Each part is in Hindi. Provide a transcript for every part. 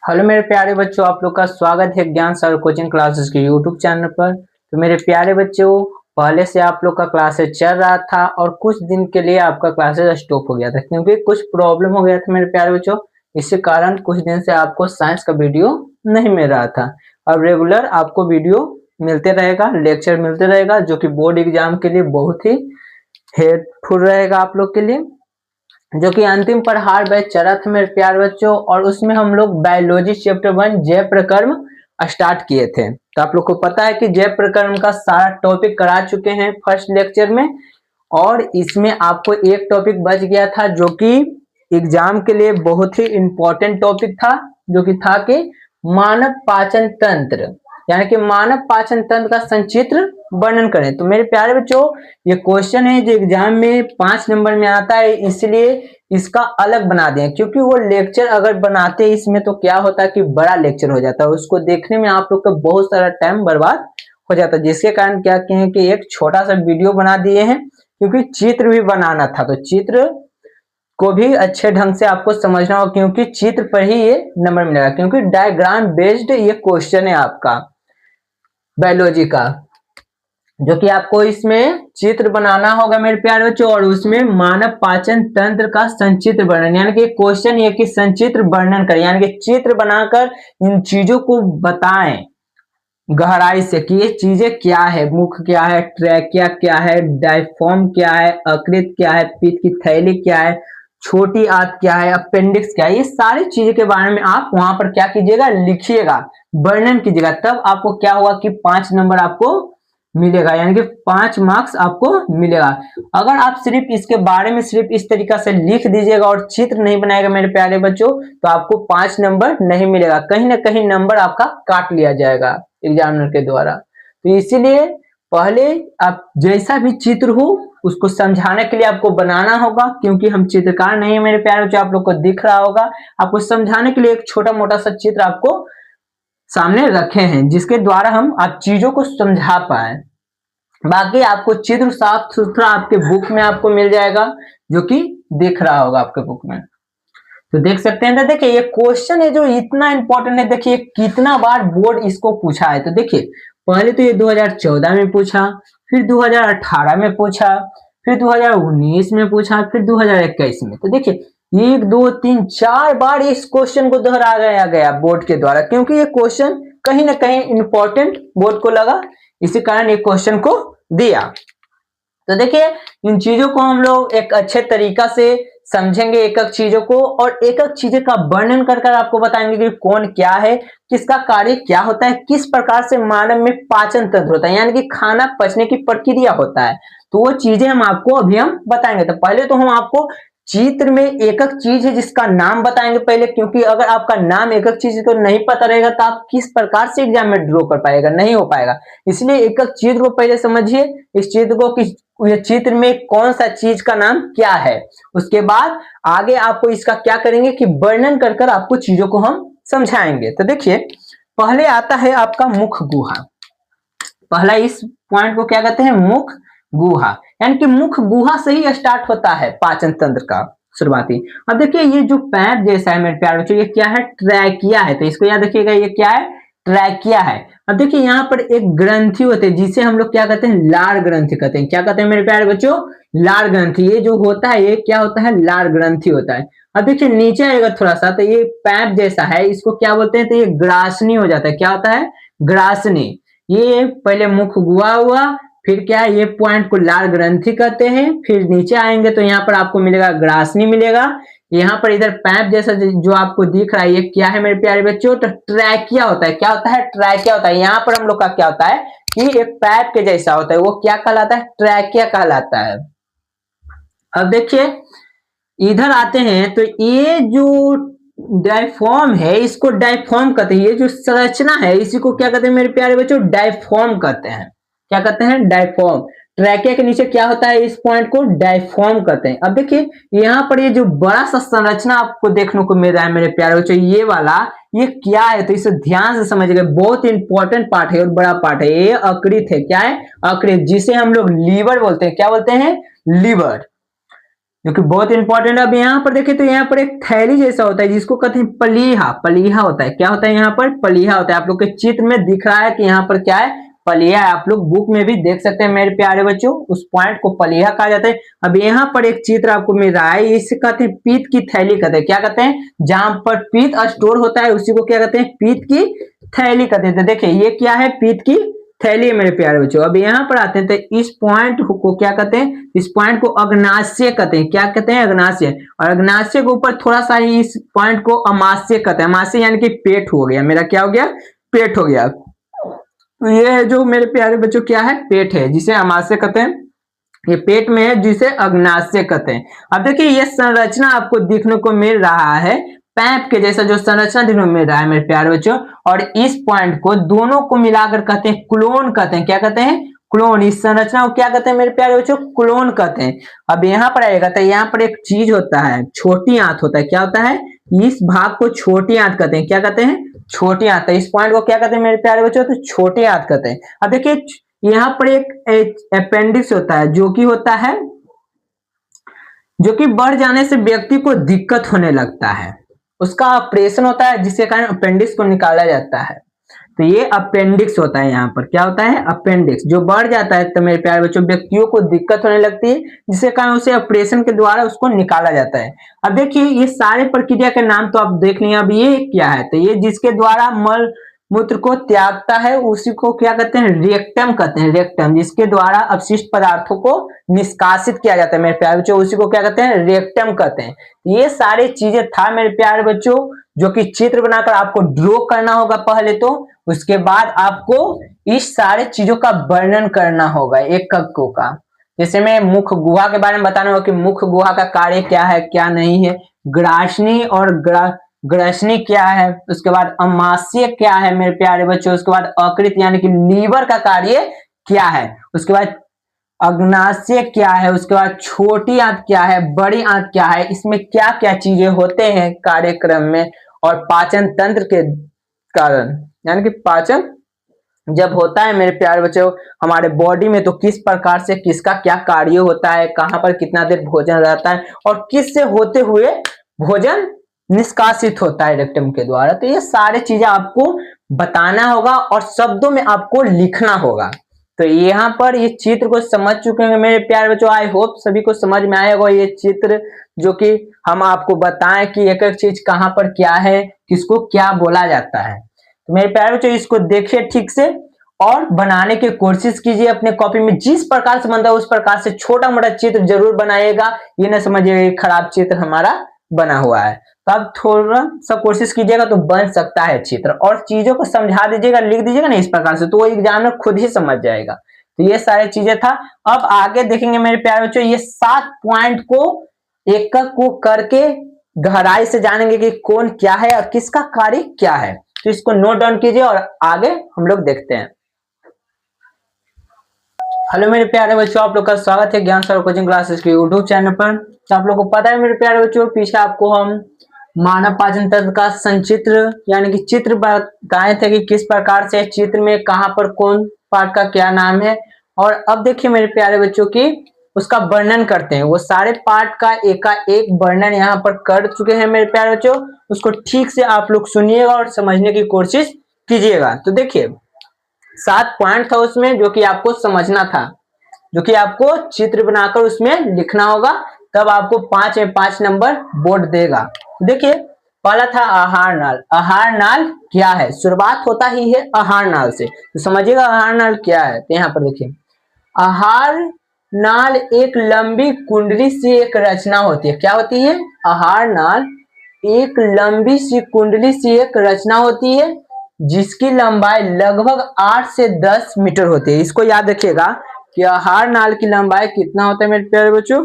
हेलो मेरे प्यारे बच्चों, आप लोग का स्वागत है ज्ञान सर कोचिंग क्लासेस के यूट्यूब चैनल पर। तो मेरे प्यारे बच्चों, पहले से आप लोग का क्लासेस चल रहा था और कुछ दिन के लिए आपका क्लासेस स्टॉप हो गया था क्योंकि कुछ प्रॉब्लम हो गया था मेरे प्यारे बच्चों। इसी कारण कुछ दिन से आपको साइंस का वीडियो नहीं मिल रहा था। अब रेगुलर आपको वीडियो मिलते रहेगा, लेक्चर मिलते रहेगा, जो कि बोर्ड एग्जाम के लिए बहुत ही हेल्पफुल रहेगा आप लोग के लिए। जो कि अंतिम प्रहार बैच चला था मेरे प्यार बच्चों, और उसमें हम लोग बायोलॉजी चैप्टर 1 जैव प्रकर्म स्टार्ट किए थे। तो आप लोग को पता है कि जैव प्रकर्म का सारा टॉपिक करा चुके हैं फर्स्ट लेक्चर में, और इसमें आपको एक टॉपिक बच गया था जो कि एग्जाम के लिए बहुत ही इंपॉर्टेंट टॉपिक था, जो कि था कि मानव पाचन तंत्र, यानी कि मानव पाचन तंत्र का संचित्र वर्णन करें। तो मेरे प्यारे बच्चों, ये क्वेश्चन है जो एग्जाम में 5 नंबर में आता है, इसलिए इसका अलग बना दें, क्योंकि वो लेक्चर अगर बनाते इसमें तो क्या होता है कि बड़ा लेक्चर हो जाता है, उसको देखने में आप लोग का बहुत सारा टाइम बर्बाद हो जाता है। जिसके कारण क्या कहें कि एक छोटा सा वीडियो बना दिए हैं, क्योंकि चित्र भी बनाना था, तो चित्र को भी अच्छे ढंग से आपको समझना होगा, क्योंकि चित्र पर ही ये नंबर मिलेगा, क्योंकि डायग्राम बेस्ड ये क्वेश्चन है आपका बायोलॉजी का, जो कि आपको इसमें चित्र बनाना होगा मेरे प्यारे बच्चों, और उसमें मानव पाचन तंत्र का संचित्र वर्णन, यानी कि क्वेश्चन ये कि संचित्र वर्णन करें, यानी कि चित्र बनाकर इन चीजों को बताएं गहराई से कि ये चीजें क्या है, मुख क्या है, ट्रैकिया क्या है, डायफॉर्म क्या है, अकृत क्या है, पित्त की थैली क्या है, छोटी आंत क्या है, अपेंडिक्स क्या है, ये सारी चीजों के बारे में आप वहां पर क्या कीजिएगा, लिखिएगा, वर्णन कीजिएगा, तब आपको क्या होगा कि 5 नंबर आपको मिलेगा, यानी कि 5 मार्क्स आपको मिलेगा। अगर आप सिर्फ इसके बारे में सिर्फ इस तरीका से लिख दीजिएगा और चित्र नहीं बनाएगा मेरे प्यारे बच्चों, तो आपको 5 नंबर नहीं मिलेगा, कहीं ना कहीं नंबर आपका काट लिया जाएगा एग्जामिनर के द्वारा। तो इसीलिए पहले आप जैसा भी चित्र हो उसको समझाने के लिए आपको बनाना होगा, क्योंकि हम चित्रकार नहीं है मेरे प्यारे बच्चों, आप लोग को दिख रहा होगा, आपको समझाने के लिए एक छोटा मोटा सा चित्र आपको सामने रखे हैं, जिसके द्वारा हम आप चीजों को समझा पाए। बाकी आपको चित्र साफ सुथरा आपके बुक में आपको मिल जाएगा, जो कि दिख रहा होगा आपके बुक में, तो देख सकते हैं। तो देखिए ये क्वेश्चन है जो इतना इंपॉर्टेंट है, देखिए कितना बार बोर्ड इसको पूछा है। तो देखिए पहले तो ये 2014 में पूछा, फिर 2018 में पूछा, फिर 2019 में पूछा, फिर 2021 में। तो देखिए 1 2 3 4 बार इस क्वेश्चन को दोहराया गया बोर्ड के द्वारा, क्योंकि ये क्वेश्चन कहीं ना कहीं इंपॉर्टेंट बोर्ड को लगा, इसी कारण ये क्वेश्चन को दिया। तो देखिए इन चीजों को हम लोग एक अच्छे तरीका से समझेंगे, एक एक चीजों को, और एक एक चीजों का वर्णन कर कर आपको बताएंगे कि कौन क्या है, किसका कार्य क्या होता है, किस प्रकार से मानव में पाचन तंत्र होता है, यानी कि खाना पचने की प्रक्रिया होता है। तो वो चीजें हम आपको अभी हम बताएंगे। तो पहले तो हम आपको चित्र में एक एक चीज है जिसका नाम बताएंगे पहले, क्योंकि अगर आपका नाम एक एक चीज को नहीं पता रहेगा तो आप किस प्रकार से एग्जाम में ड्रॉ कर पाएगा, नहीं हो पाएगा। इसलिए एक एक चित्र को पहले समझिए, इस चित्र को किस ये चित्र में कौन सा चीज का नाम क्या है, उसके बाद आगे आपको इसका क्या करेंगे कि वर्णन कर कर आपको चीजों को हम समझाएंगे। तो देखिए पहले आता है आपका मुख गुहा। पहला इस पॉइंट को क्या कहते हैं, मुख गुहा, यानी कि मुख गुहा से ही स्टार्ट होता है पाचन तंत्र का शुरुआती। अब देखिए ये जो पैर जैसा है मेरे प्यारे बच्चों, ये क्या है, ट्रैकिया है। तो इसको याद रखिएगा, ये क्या है, ट्रैकिया है। अब देखिए यहाँ पर एक ग्रंथि होती है जिसे हम लोग क्या कहते हैं, लार ग्रंथि कहते हैं। क्या कहते हैं मेरे प्यारे बच्चों, लार ग्रंथि। ये जो होता है ये क्या होता है, लार ग्रंथि होता है। अब देखिए नीचे आएगा थोड़ा सा, तो ये पैर जैसा है, इसको क्या बोलते हैं, तो ये ग्रासनी हो जाता है। क्या होता है, ग्रासनी। ये पहले मुख गुहा हुआ, फिर क्या है, ये पॉइंट को लार ग्रंथि कहते हैं, फिर नीचे आएंगे तो यहाँ पर आपको मिलेगा ग्रासनी मिलेगा। यहाँ पर इधर पैप जैसा जो आपको दिख रहा है ये क्या है मेरे प्यारे बच्चों, तो ट्रैकिया होता है। क्या होता है, ट्रैकिया होता है। यहाँ पर हम लोग का क्या होता है कि एक पैप के जैसा होता है, वो क्या कहलाता है, ट्रैकिया कहलाता है। अब देखिए इधर आते हैं, तो ये जो डायफॉर्म है इसको डायफॉर्म कहते हैं। ये जो संरचना है इसी को क्या कहते हैं मेरे प्यारे बच्चों, डायफॉर्म कहते हैं। क्या कहते हैं, डायफॉर्म। ट्रैकिया के नीचे क्या होता है, इस पॉइंट को डायफॉर्म कहते हैं। अब देखिए यहाँ पर ये जो बड़ा सा संरचना आपको देखने को मिल रहा है मेरे प्यारे बच्चों, ये वाला ये क्या है, तो इसे ध्यान से समझिएगा, बहुत इंपॉर्टेंट पार्ट है और बड़ा पार्ट है। ये अकृत है। क्या है, अकृत, जिसे हम लोग लीवर बोलते हैं। क्या बोलते हैं, लीवर। जो कि बहुत इंपॉर्टेंट है। अब यहाँ पर देखें तो यहाँ पर एक थैली जैसा होता है जिसको कहते हैं पलीहा। पलीहा होता है, क्या होता है यहाँ पर? पलीहा होता है। आप लोग के चित्र में दिख रहा है कि यहाँ पर क्या है? पलीहा है। आप लोग बुक में भी देख सकते हैं मेरे प्यारे बच्चों, उस पॉइंट को पलीहा कहा जाता है। अब यहाँ पर एक चित्र आपको मिल रहा है, इसे कहते हैं पीत की थैली कहते हैं। क्या कहते हैं? जहां पर पीत स्टोर होता है उसी को क्या कहते हैं? पीत की थैली कहते हैं। तो देखिए ये क्या है? पीत की थैली है मेरे प्यारे बच्चों। अब यहाँ पर आते हैं तो इस पॉइंट को क्या कहते हैं? इस पॉइंट को अग्नाशय कहते हैं। क्या कहते हैं? अग्नाशय। और अग्नाशय के ऊपर थोड़ा सा इस पॉइंट को अमाशय कहते हैं। अमाशय यानी कि पेट हो गया, मेरा क्या हो गया? पेट हो गया। तो ये जो मेरे प्यारे बच्चों क्या है? पेट है, जिसे अमाशय कहते हैं। ये पेट में है जिसे अग्नाशय कहते हैं। अब देखिए ये संरचना आपको देखने को मिल रहा है पैप के जैसा, जो संरचना देखने को मिल रहा है मेरे प्यारे बच्चों। और इस पॉइंट को दोनों को मिलाकर कहते हैं क्लोन कहते हैं। क्या कहते हैं? क्लोन। इस संरचना को क्या कहते हैं मेरे प्यारे बच्चों? क्लोन कहते हैं। अब यहाँ पर आएगा तो यहाँ पर एक चीज होता है, छोटी आंत होता है। क्या होता है? इस भाग को छोटी आंत कहते हैं। क्या कहते हैं? छोटी आंत। इस पॉइंट को क्या कहते हैं मेरे प्यारे बच्चों? तो छोटी आंत कहते हैं। अब देखिए यहाँ पर एक अपेंडिक्स होता है जो कि होता है, जो कि बढ़ जाने से व्यक्ति को दिक्कत होने लगता है, उसका ऑपरेशन होता है जिसके कारण अपेंडिक्स को निकाला जाता है। तो ये अपेंडिक्स होता है। यहाँ पर क्या होता है? अपेंडिक्स। जो बढ़ जाता है तो मेरे प्यारे बच्चों व्यक्तियों को दिक्कत होने लगती है जिसके कारण उसे ऑपरेशन के द्वारा उसको निकाला जाता है। अब देखिए ये सारे प्रक्रिया के नाम तो आप देख लिए। अब ये क्या है? तो ये जिसके द्वारा मल मूत्र को त्यागता है उसी को क्या कहते हैं? रेक्टम कहते हैं। रेक्टम। जिसके द्वारा अपशिष्ट पदार्थों को निष्कासित किया जाता है मेरे प्यारे बच्चों, उसी को क्या कहते हैं? रेक्टम कहते हैं। ये सारी चीजें था मेरे प्यारे बच्चों जो कि चित्र बनाकर आपको ड्रॉ करना होगा पहले तो, उसके बाद आपको इस सारे चीजों का वर्णन करना होगा एक अंकों का। जैसे मैं मुख गुहा के बारे में बताना होगा कि मुख गुहा का कार्य क्या है क्या नहीं है, ग्रासनी और ग्रसनी क्या है, उसके बाद अमाशय क्या है मेरे प्यारे बच्चों, उसके बाद अकृत यानी कि लीवर का कार्य क्या है, उसके बाद अग्नाशय क्या है, उसके बाद छोटी आंत क्या है, बड़ी आंत क्या है, इसमें क्या क्या चीजें होते हैं कार्यक्रम में, और पाचन तंत्र के कारण यानी कि पाचन जब होता है मेरे प्यारे बच्चों हमारे बॉडी में तो किस प्रकार से किसका क्या कार्य होता है, कहां पर कितना देर भोजन रहता है और किस से होते हुए भोजन निष्कासित होता है रेक्टम के द्वारा। तो ये सारे चीजें आपको बताना होगा और शब्दों में आपको लिखना होगा। तो यहाँ पर ये चित्र को समझ चुके हैं मेरे प्यारे बच्चों। आई होप सभी को समझ में आएगा ये चित्र जो कि हम आपको बताएं कि एक एक चीज कहां पर क्या है, किसको क्या बोला जाता है। तो मेरे प्यारे बच्चों इसको देखिए ठीक से और बनाने की कोशिश कीजिए अपने कॉपी में। जिस प्रकार से बनता है उस प्रकार से छोटा मोटा चित्र जरूर बनाइएगा, ये ना समझिएगा खराब चित्र हमारा बना हुआ है। तो आप थोड़ा सा कोशिश कीजिएगा तो बन सकता है चित्र, और चीजों को समझा दीजिएगा, लिख दीजिएगा ना इस प्रकार से, तो वो एग्जाम में खुद ही समझ जाएगा। तो ये सारी चीजें था। अब आगे देखेंगे मेरे प्यारे बच्चों ये 7 पॉइंट को एक एक को करके गहराई से जानेंगे कि कौन क्या है और किसका कार्य क्या है। तो इसको नोट डाउन कीजिए और आगे हम लोग देखते हैं। हेलो मेरे प्यारे बच्चों, आप लोग का स्वागत है ज्ञान सर कोचिंग क्लासेस के यूट्यूब चैनल पर। तो आप लोग को पता है मेरे प्यारे बच्चों पीछे आपको हम मानव पाचन तंत्र का संचित्र यानी कि चित्र बताए थे कि किस प्रकार से चित्र में कहां पर कौन पार्ट का क्या नाम है। और अब देखिए मेरे प्यारे बच्चों की उसका वर्णन करते हैं। वो सारे पार्ट का एक वर्णन यहाँ पर कर चुके हैं मेरे प्यारे बच्चों, उसको ठीक से आप लोग सुनिएगा और समझने की कोशिश कीजिएगा। तो देखिए 7 पॉइंट था उसमें जो कि आपको समझना था, जो कि आपको चित्र बनाकर उसमें लिखना होगा, तब आपको 5 में 5 नंबर बोर्ड देगा। देखिए पहला था आहार नाल। आहार नाल क्या है? शुरुआत होता ही है आहार नाल से, तो समझिएगा आहार नाल क्या है। तो यहाँ पर देखिए आहार नाल एक लंबी कुंडली सी एक रचना होती है। क्या होती है? आहार नाल एक लंबी सी कुंडली सी एक रचना होती है जिसकी लंबाई लगभग 8 से 10 मीटर होती है। इसको याद रखिएगा कि आहार नाल की लंबाई कितना होता है मेरे प्यारे बच्चों,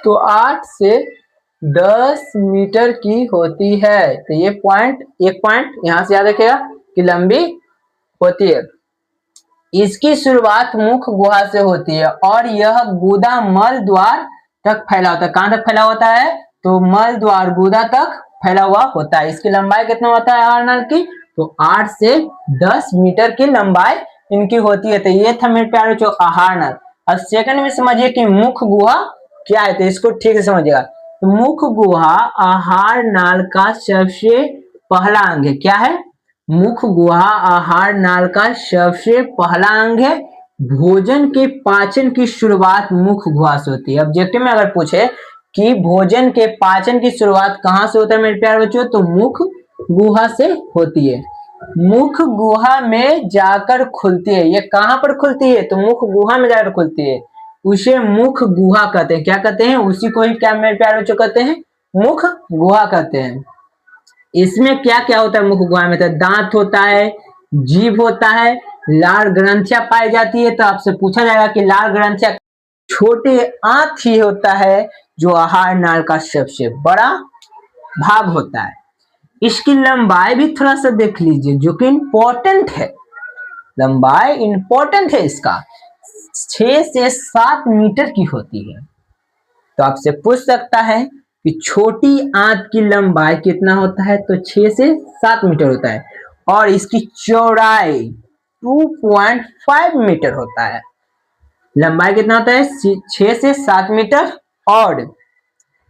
तो 8 से 10 मीटर की होती है। तो ये एक पॉइंट यहां से याद रखिएगा कि लंबी होती है। इसकी शुरुआत मुख गुहा से होती है और यह गुदा मल द्वार तक फैला होता है। कहां तक फैला होता है? तो मल द्वार गुदा तक फैला हुआ होता है। इसकी लंबाई कितना होता है आहार नाल की? तो 8 से 10 मीटर की लंबाई इनकी होती है। तो ये था मेरे प्यारे बच्चों आहार नाल। अब सेकंड में समझिए कि मुख गुहा क्या है, तो इसको ठीक से समझिएगा। तो मुख गुहा आहार नाल का सबसे पहला अंग है। क्या है? मुख गुहा आहार नाल का सबसे पहला अंग है। भोजन के पाचन की शुरुआत मुख गुहा से होती है। ऑब्जेक्टिव में अगर पूछे कि भोजन के पाचन की शुरुआत कहां से होता है मेरे प्यारे बच्चों, तो मुख गुहा से होती है। मुख गुहा में जाकर खुलती है। ये कहां पर खुलती है? तो मुख गुहा में जाकर खुलती है। उसे मुख गुहा कहते हैं। क्या कहते हैं? उसी को ही क्या मेरे प्यारे बच्चों कहते हैं? मुख गुहा कहते हैं। इसमें क्या क्या होता है मुख गुहा में? तो दांत होता है, जीभ होता है, लार ग्रंथियां पाई जाती है। तो आपसे पूछा जाएगा कि लार ग्रंथियां, छोटे आंत ही होता है जो आहार नाल का सबसे बड़ा भाग होता है। इसकी लंबाई भी थोड़ा सा देख लीजिए जो कि इंपॉर्टेंट है। लंबाई इंपॉर्टेंट है इसका, 6 से 7 मीटर की होती है। तो आपसे पूछ सकता है कि छोटी आंत की लंबाई कितना होता है? तो 6 से 7 मीटर होता है। और इसकी चौड़ाई 2.5 मीटर होता है। लंबाई कितना होता है? 6 से 7 मीटर और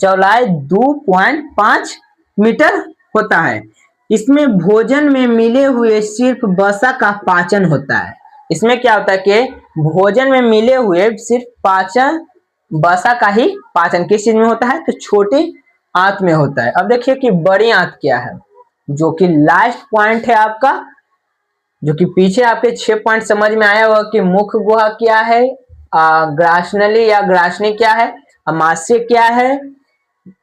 चौड़ाई 2.5 मीटर होता है। इसमें भोजन में मिले हुए सिर्फ वसा का पाचन होता है। इसमें क्या होता है कि भोजन में मिले हुए सिर्फ पाचन, वसा का ही पाचन किस चीज में होता है? तो छोटे आंत में होता है। अब देखिए कि बड़ी आंत क्या है, जो कि लास्ट पॉइंट है आपका, जो कि पीछे आपके 6 पॉइंट समझ में आया होगा कि मुख गुहा क्या है, ग्रासनली या ग्रासनी क्या है, अमाशय क्या है,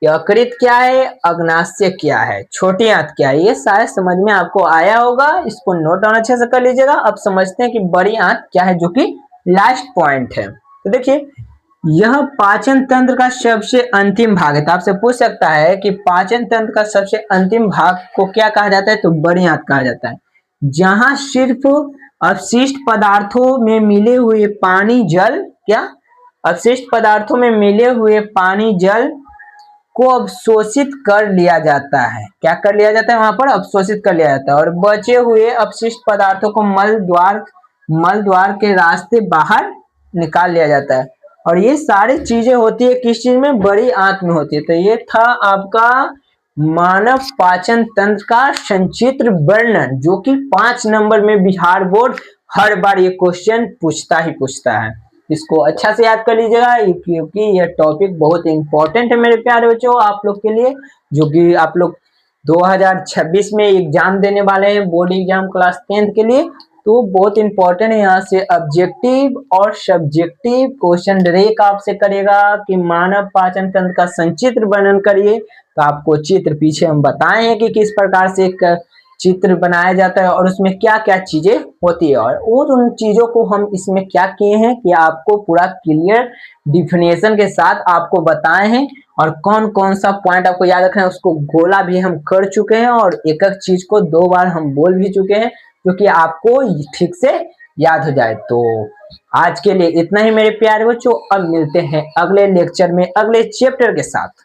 यकृत क्या है, अग्नाशय क्या है, छोटी आंत क्या है, ये सारे समझ में आपको आया होगा। इसको नोट डाउन अच्छे से कर लीजिएगा। अब समझते हैं कि बड़ी आंत क्या है, जो कि लास्ट पॉइंट है। तो देखिए, यह पाचन तंत्र का सबसे अंतिम भाग है। तो आपसे पूछ सकता है कि पाचन तंत्र का सबसे अंतिम भाग को क्या कहा जाता है? तो बड़ी आंत कहा जाता है। जहां सिर्फ अवशिष्ट पदार्थों में मिले हुए पानी जल, क्या अवशिष्ट पदार्थों में मिले हुए पानी जल को अवशोषित कर लिया जाता है। क्या कर लिया जाता है? वहां पर अवशोषित कर लिया जाता है और बचे हुए अपशिष्ट पदार्थों को मल द्वार के रास्ते बाहर निकाल लिया जाता है। और ये सारी चीजें होती है किस चीज में? बड़ी आंत में होती है। तो ये था आपका मानव पाचन तंत्र का संचित्र वर्णन, जो कि 5 नंबर में बिहार बोर्ड हर बार ये क्वेश्चन पूछता ही पूछता है। इसको अच्छा से याद कर लीजिएगा, क्योंकि यह टॉपिक बहुत इंपॉर्टेंट है मेरे प्यारे बच्चों आप लोग के लिए, जो कि आप लोग 2026 में एग्जाम देने वाले हैं, बोर्ड एग्जाम क्लास 10th के लिए। तो बहुत इंपॉर्टेंट है। यहाँ से ऑब्जेक्टिव और सब्जेक्टिव क्वेश्चन डायरेक्ट आपसे करेगा कि मानव पाचन तंत्र का संचित्र वर्णन करिए। तो आपको चित्र पीछे हम बताए हैं कि किस प्रकार से एक चित्र बनाया जाता है और उसमें क्या क्या चीजें होती है, और उन चीजों को हम इसमें क्या किए हैं कि आपको पूरा क्लियर डिफिनेशन के साथ आपको बताए हैं। और कौन कौन सा पॉइंट आपको याद रखना है उसको गोला भी हम कर चुके हैं, और एक एक चीज को 2 बार हम बोल भी चुके हैं, क्योंकि आपको ठीक से याद हो जाए। तो आज के लिए इतना ही मेरे प्यारे बच्चों। अब मिलते हैं अगले लेक्चर में अगले चैप्टर के साथ।